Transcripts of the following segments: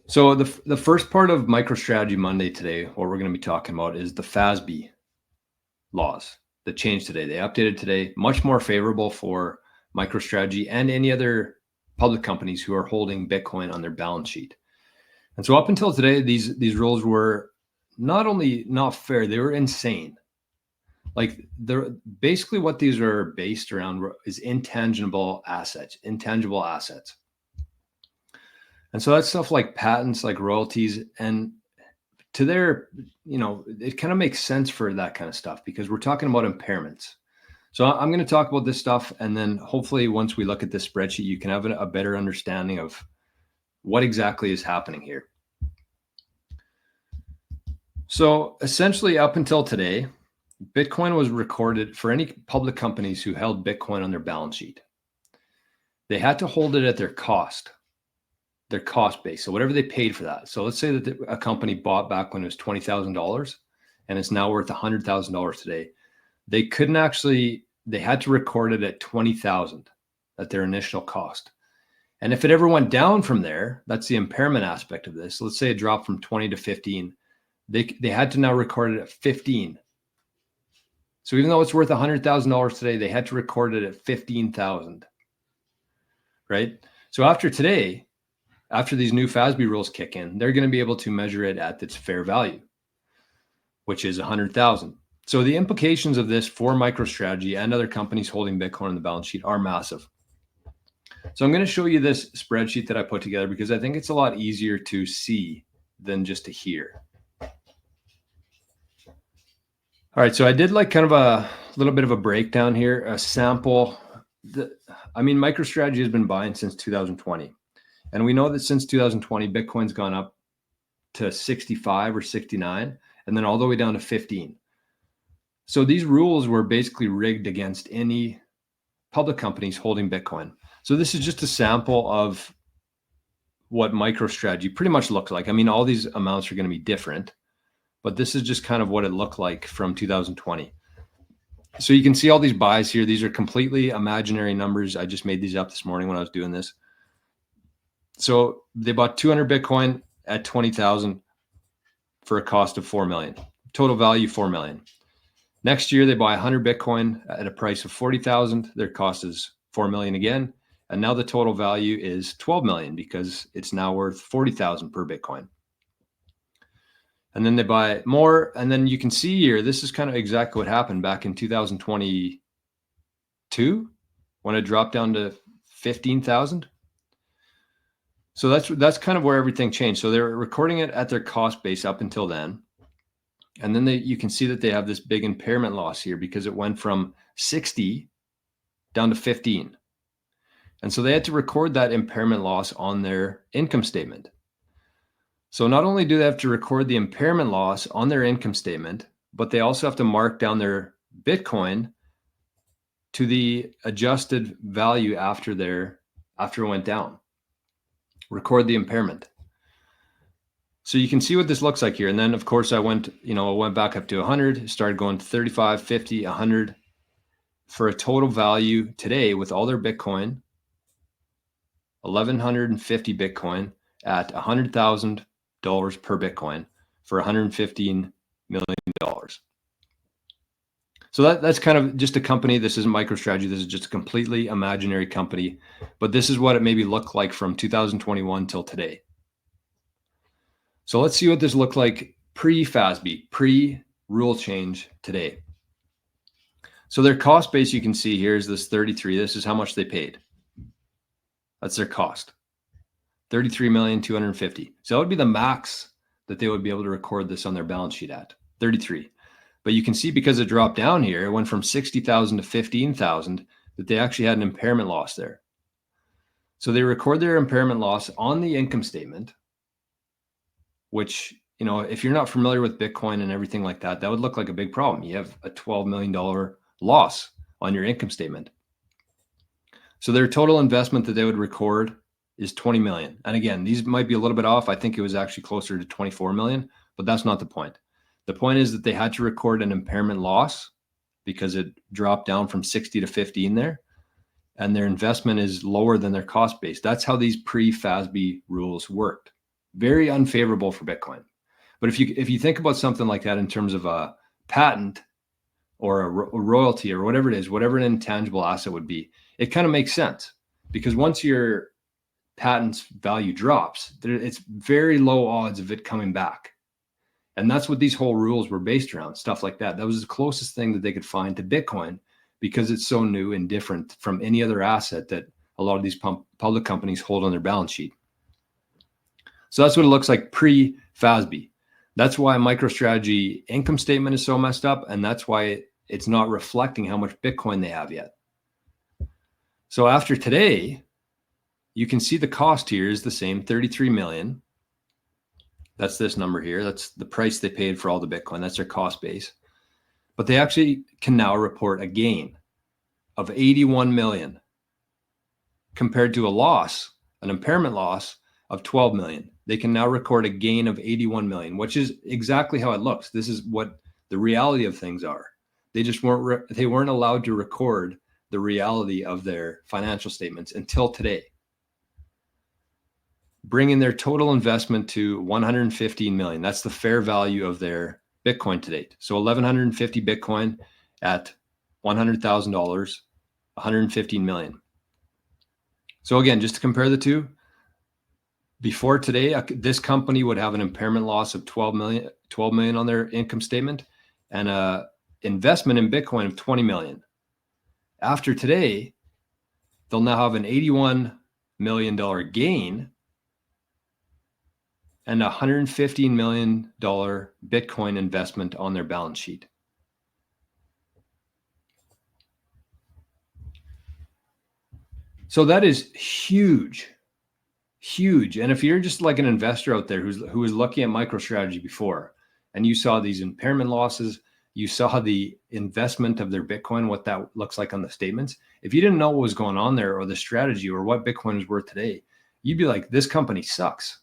So the first part of MicroStrategy Monday today, what we're going to be talking about is the FASB laws that changed today. They updated today, much more favorable for MicroStrategy and any other public companies who are holding Bitcoin on their balance sheet. And so up until today, these rules were not only not fair, they were insane. Like they're basically what these are based around is intangible assets. And so that's stuff like patents, like royalties, and to their, it kind of makes sense for that kind of stuff because we're talking about impairments. So I'm going to talk about this stuff, and then hopefully once we look at this spreadsheet, you can have a better understanding of what exactly is happening here. So essentially up until today, Bitcoin was recorded for any public companies who held Bitcoin on their balance sheet. They had to hold it at their cost base. So whatever they paid for that. So let's say that a company bought back when it was $20,000 and it's now worth $100,000 today. They had to record it at 20,000 at their initial cost. And if it ever went down from there, that's the impairment aspect of this. Let's say it dropped from 20 to 15. They had to now record it at 15. So even though it's worth $100,000 today, they had to record it at 15,000, right? So after today, after these new FASB rules kick in, they're going to be able to measure it at its fair value, which is 100,000. So the implications of this for MicroStrategy and other companies holding Bitcoin on the balance sheet are massive. So I'm going to show you this spreadsheet that I put together because I think it's a lot easier to see than just to hear. All right, so I did like kind of a little bit of a breakdown here, a sample. MicroStrategy has been buying since 2020. And we know that since 2020, Bitcoin's gone up to 65 or 69, and then all the way down to 15. So these rules were basically rigged against any public companies holding Bitcoin. So this is just a sample of what MicroStrategy pretty much looks like. I mean, all these amounts are going to be different, but this is just kind of what it looked like from 2020. So you can see all these buys here. These are completely imaginary numbers. I just made these up this morning when I was doing this. So they bought 200 Bitcoin at 20,000 for a cost of 4 million. Total value 4 million. Next year they buy 100 Bitcoin at a price of 40,000. Their cost is 4 million again, and now the total value is 12 million because it's now worth 40,000 per Bitcoin. And then they buy more, and then you can see here this is kind of exactly what happened back in 2022 when it dropped down to 15,000. So that's kind of where everything changed. So they're recording it at their cost base up until then. And then you can see that they have this big impairment loss here because it went from 60 down to 15. And so they had to record that impairment loss on their income statement. So not only do they have to record the impairment loss on their income statement, but they also have to mark down their Bitcoin to the adjusted value after it went down. Record the impairment. So you can see what this looks like here. And then of course I went back up to 100, started going to 35, 50, 100 for a total value today with all their Bitcoin, 1,150 Bitcoin at $100,000 per Bitcoin for $115 million. So that's kind of just a company. This isn't MicroStrategy. This is just a completely imaginary company, but this is what it maybe looked like from 2021 till today. So let's see what this looked like pre-FASB, pre-rule change today. So their cost base, you can see here is this 33. This is how much they paid. That's their cost. 33,250,000. So that would be the max that they would be able to record this on their balance sheet at 33. But you can see because it dropped down here, it went from 60,000 to 15,000 that they actually had an impairment loss there. So they record their impairment loss on the income statement, which, if you're not familiar with Bitcoin and everything like that, that would look like a big problem. You have a $12 million loss on your income statement. So their total investment that they would record is 20 million. And again, these might be a little bit off. I think it was actually closer to 24 million, but that's not the point. The point is that they had to record an impairment loss because it dropped down from 60 to 15 there, and their investment is lower than their cost base. That's how these pre-FASB rules worked very unfavorable for Bitcoin. But if you think about something like that in terms of a patent or a royalty or whatever it is, whatever an intangible asset would be, it kind of makes sense, because once your patent's value drops, it's very low odds of it coming back. And that's what these whole rules were based around, stuff like that. That was the closest thing that they could find to Bitcoin, because it's so new and different from any other asset that a lot of these public companies hold on their balance sheet. So that's what it looks like pre-FASB. That's why MicroStrategy income statement is so messed up, and that's why it's not reflecting how much Bitcoin they have yet. So after today, you can see the cost here is the same, 33 million. That's this number here. That's the price they paid for all the Bitcoin. That's their cost base. But they actually can now report a gain of 81 million compared to a loss, an impairment loss of 12 million. They can now record a gain of 81 million, which is exactly how it looks. This is what the reality of things are. They just weren't allowed to record the reality of their financial statements until today, bringing their total investment to 115 million. That's the fair value of their Bitcoin to date. So 1,150 Bitcoin at $100,000, 115 million. So again, just to compare the two, before today, this company would have an impairment loss of 12 million on their income statement and a investment in Bitcoin of 20 million. After today, they'll now have an $81 million gain and a $115 million Bitcoin investment on their balance sheet. So that is huge, huge. And if you're just like an investor out there who was looking at MicroStrategy before, and you saw these impairment losses, you saw the investment of their Bitcoin, what that looks like on the statements. If you didn't know what was going on there or the strategy or what Bitcoin is worth today, you'd be like, this company sucks,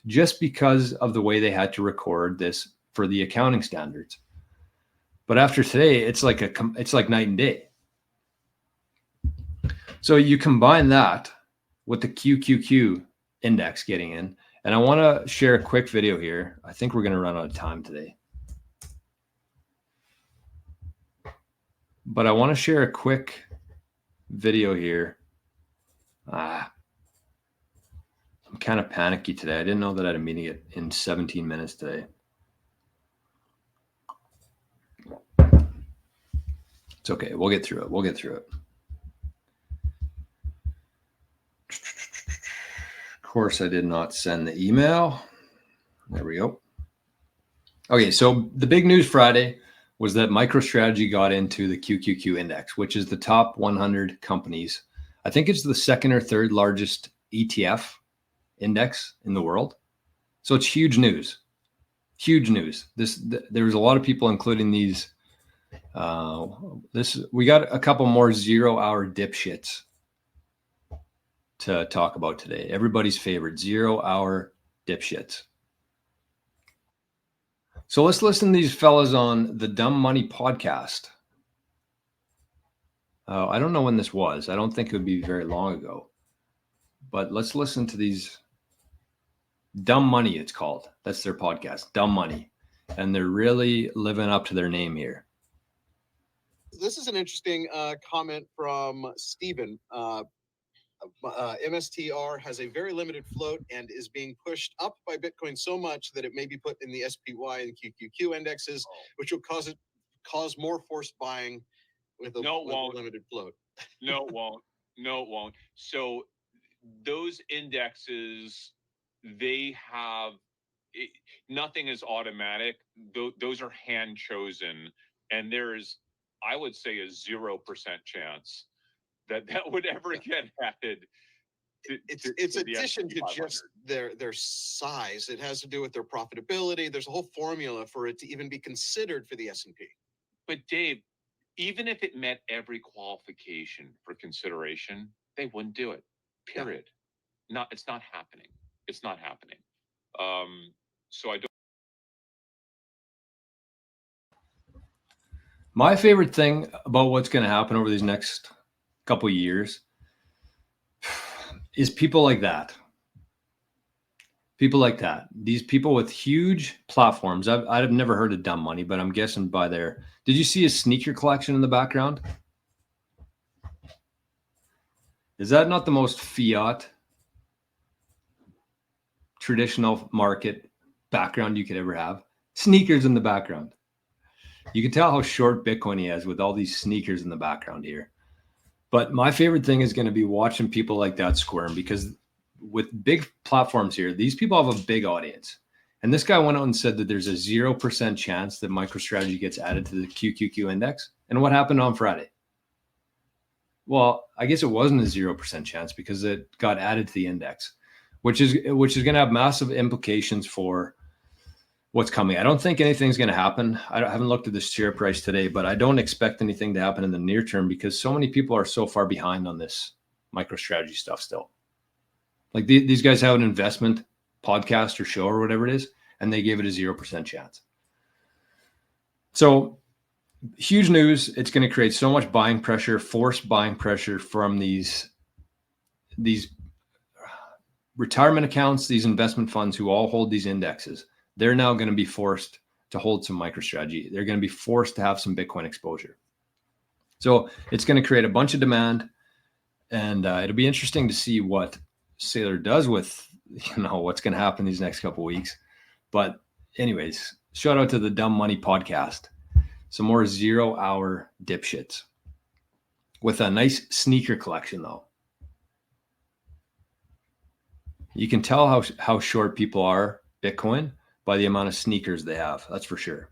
just because of the way they had to record this for the accounting standards. But after today, it's like night and day. So you combine that with the QQQ index getting in, and I want to share a quick video here. I think we're going to run out of time today, but I want to share a quick video here. I'm kind of panicky today. I didn't know that I had a meeting in 17 minutes today. It's okay. We'll get through it. Of course, I did not send the email. There we go. Okay, so the big news Friday was that MicroStrategy got into the QQQ index, which is the top 100 companies. I think it's the second or third largest ETF index in the world. So it's huge news. Huge news. There's a lot of people, including these. We got a couple more 0-hour dipshits to talk about today. Everybody's favorite 0-hour dipshits. So let's listen to these fellas on the Dumb Money podcast. I don't know when this was. I don't think it would be very long ago. But let's listen to these. Dumb Money, it's called. That's their podcast, Dumb Money. And they're really living up to their name here. This is an interesting comment from Stephen. MSTR has a very limited float and is being pushed up by Bitcoin so much that it may be put in the SPY and QQQ indexes, which will cause more forced buying with a limited float. No, it won't. No, it won't. So those indexes, they have nothing is automatic. Those are hand chosen, and there's, I would say, a 0% chance that would ever get added. It's addition to just their size. It has to do with their profitability. There's a whole formula for it to even be considered for the S&P. But Dave, even if it met every qualification for consideration, they wouldn't do it. Period. Yeah. It's not happening. It's not happening. So I don't. My favorite thing about what's going to happen over these next couple of years is people like that. People like that. These people with huge platforms. I've never heard of Dumb Money, but I'm guessing by their. Did you see a sneaker collection in the background? Is that not the most fiat, traditional market background you could ever have? Sneakers in the background. You can tell how short Bitcoin he is with all these sneakers in the background here. But my favorite thing is going to be watching people like that squirm, because with big platforms here, these people have a big audience. And this guy went out and said that there's a 0% chance that MicroStrategy gets added to the QQQ index. And what happened on Friday? Well, I guess it wasn't a 0% chance because it got added to the index, which is going to have massive implications for what's coming. I don't think anything's going to happen. I haven't looked at the share price today, but I don't expect anything to happen in the near term because so many people are so far behind on this MicroStrategy stuff still. Like these guys have an investment podcast or show or whatever it is, and they gave it a 0% chance. So huge news. It's going to create so much buying pressure, forced buying pressure from these retirement accounts, these investment funds who all hold these indexes. They're now going to be forced to hold some MicroStrategy. They're going to be forced to have some Bitcoin exposure. So it's going to create a bunch of demand, and it'll be interesting to see what Saylor does with, what's going to happen these next couple of weeks. But anyways, shout out to the Dumb Money podcast. Some more 0-hour dipshits with a nice sneaker collection, though. You can tell how short people are Bitcoin by the amount of sneakers they have. That's for sure.